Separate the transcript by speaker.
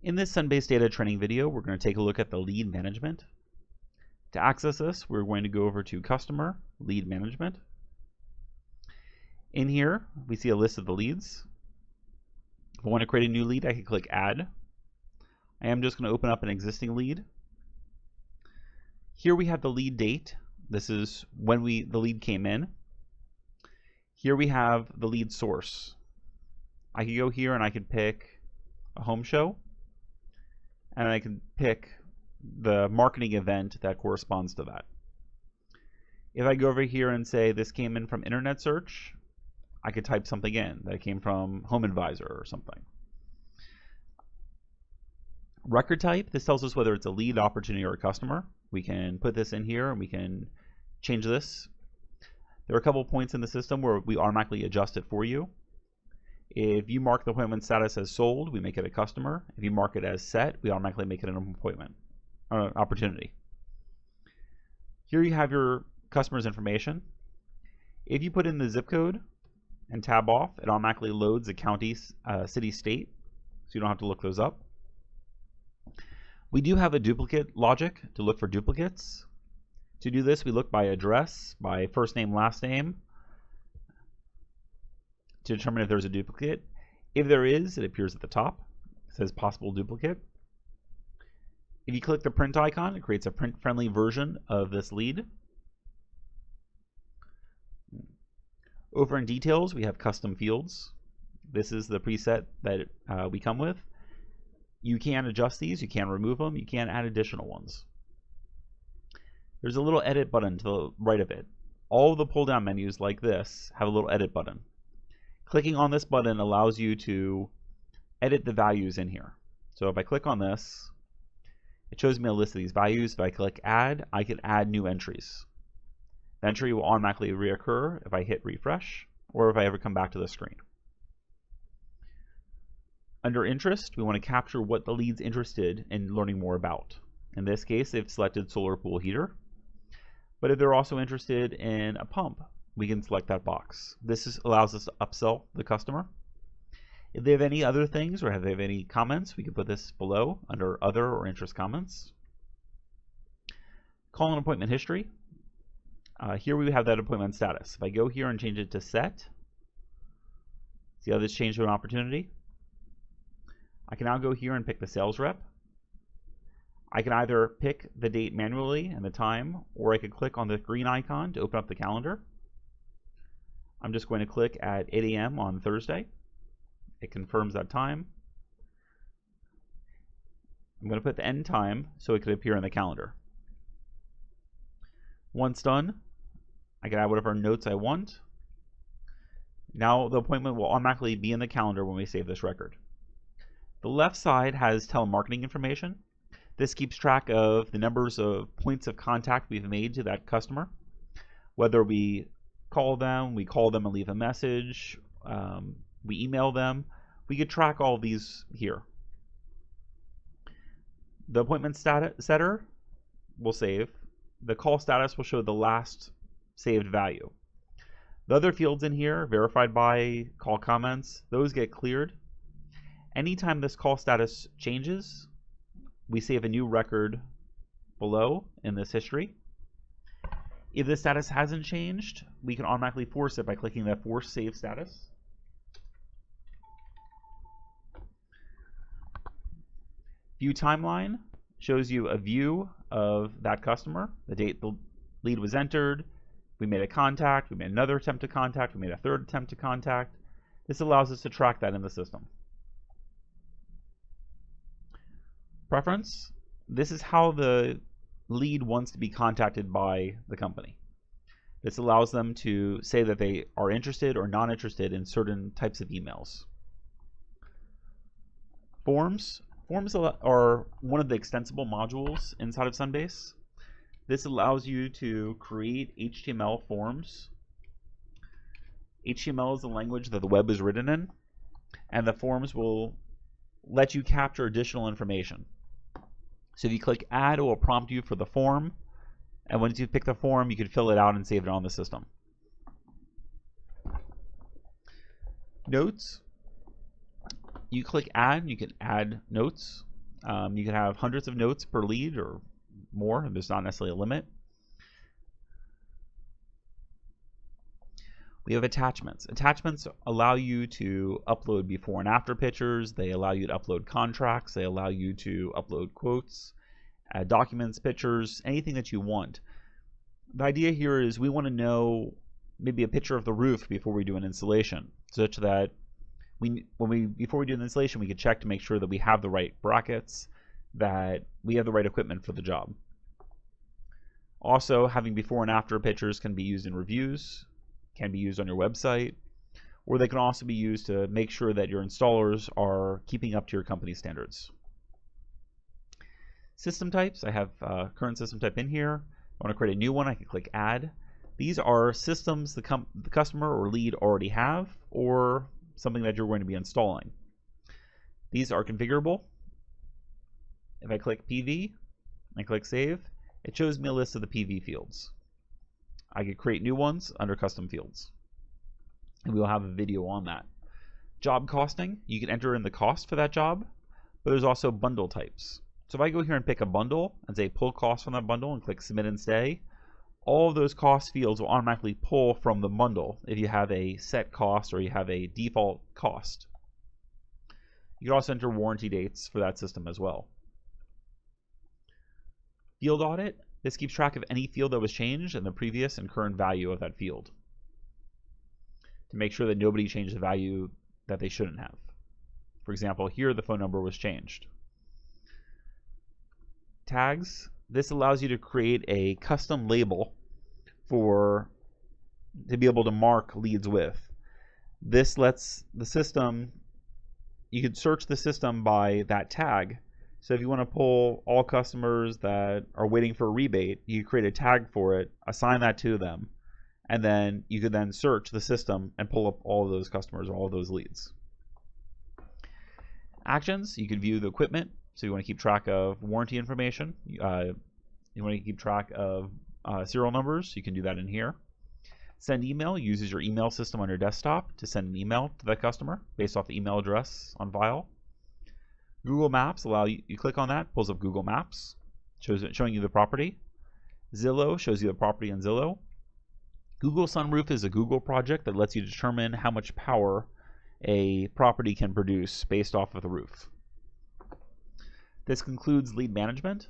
Speaker 1: In this SunbaseData training video, we're going to take a look at the lead management. To access this, we're going to go over to Customer, Lead Management. In here, we see a list of the leads. If I want to create a new lead, I can click Add. I am just going to open up an existing lead. Here we have the lead date. This is when the lead came in. Here we have the lead source. I could go here and I could pick a home show, and I can pick the marketing event that corresponds to that. If I go over here and say this came in from internet search, I could type something in that came from Home Advisor or something. Record type, this tells us whether it's a lead, opportunity, or a customer. We can put this in here and we can change this. There are a couple points in the system where we automatically adjust it for you. If you mark the appointment status as sold, we make it a customer. If you mark it as set, we automatically make it an appointment or opportunity. Here you have your customer's information. If you put in the zip code and tab off, it automatically loads the county, city, state, so you don't have to look those up. We do have a duplicate logic to look for duplicates. To do this, we look by address, by first name, last name, to determine if there's a duplicate. If there is, it appears at the top. It says possible duplicate. If you click the print icon, it creates a print-friendly version of this lead. Over in details, we have custom fields. This is the preset that we come with. You can adjust these, you can remove them, you can add additional ones. There's a little edit button to the right of it. All the pull-down menus like this have a little edit button. Clicking on this button allows you to edit the values in here. So if I click on this, it shows me a list of these values. If I click Add, I can add new entries. The entry will automatically reoccur if I hit refresh or if I ever come back to the screen. Under Interest, we want to capture what the lead's interested in learning more about. In this case, they've selected solar pool heater. But if they're also interested in a pump, we can select that box. This allows us to upsell the customer. If they have any other things or if they have any comments, we can put this below under Other or Interest Comments. Call and appointment history. Here we have that appointment status. If I go here and change it to set, see how this changed to an opportunity? I can now go here and pick the sales rep. I can either pick the date manually and the time, or I could click on the green icon to open up the calendar. I'm just going to click at 8 a.m. on Thursday. It confirms that time. I'm going to put the end time so it could appear in the calendar. Once done, I can add whatever notes I want. Now the appointment will automatically be in the calendar when we save this record. The left side has telemarketing information. This keeps track of the numbers of points of contact we've made to that customer. Whether we call them and leave a message, we email them. We could track all of these here. The appointment setter will save. The call status will show the last saved value. The other fields in here, verified by, call comments, those get cleared. Anytime this call status changes, we save a new record below in this history. If the status hasn't changed, we can automatically force it by clicking that Force Save Status. View Timeline shows you a view of that customer, the date the lead was entered, we made a contact, we made another attempt to contact, we made a third attempt to contact. This allows us to track that in the system. Preference. This is how the lead wants to be contacted by the company. This allows them to say that they are interested or not interested in certain types of emails. Forms. Forms are one of the extensible modules inside of Sunbase. This allows you to create HTML forms. HTML is the language that the web is written in, and the forms will let you capture additional information. So if you click Add, it will prompt you for the form, and once you pick the form, you can fill it out and save it on the system. Notes. You click Add, you can add notes. You can have hundreds of notes per lead or more. There's not necessarily a limit. We have attachments. Attachments allow you to upload before and after pictures. They allow you to upload contracts. They allow you to upload quotes, add documents, pictures, anything that you want. The idea here is we want to know maybe a picture of the roof before we do an installation, such that before we do an installation, we can check to make sure that we have the right brackets, that we have the right equipment for the job. Also, having before and after pictures can be used in reviews, can be used on your website, or they can also be used to make sure that your installers are keeping up to your company standards. System types, I have current system type in here. I want to create a new one, I can click add. These are systems the customer or lead already have, or something that you're going to be installing. These are configurable. If I click PV and click save, it shows me a list of the PV fields. I could create new ones under custom fields, and we'll have a video on that. Job costing, you can enter in the cost for that job, but there's also bundle types. So if I go here and pick a bundle and say pull cost from that bundle and click submit and stay, all of those cost fields will automatically pull from the bundle if you have a set cost or you have a default cost. You can also enter warranty dates for that system as well. Field audit, this keeps track of any field that was changed and the previous and current value of that field, to make sure that nobody changed the value that they shouldn't have. For example, here the phone number was changed. Tags, this allows you to create a custom label to be able to mark leads with. This lets the system, you could search the system by that tag. So if you want to pull all customers that are waiting for a rebate, you create a tag for it, assign that to them, and then you could then search the system and pull up all of those customers, all of those leads. Actions, you could view the equipment. So you want to keep track of warranty information. You want to keep track of serial numbers. You can do that in here. Send email uses your email system on your desktop to send an email to that customer based off the email address on file. Google Maps allow you click on that, pulls up Google Maps, showing you the property. Zillow shows you the property in Zillow. Google Sunroof is a Google project that lets you determine how much power a property can produce based off of the roof. This concludes lead management.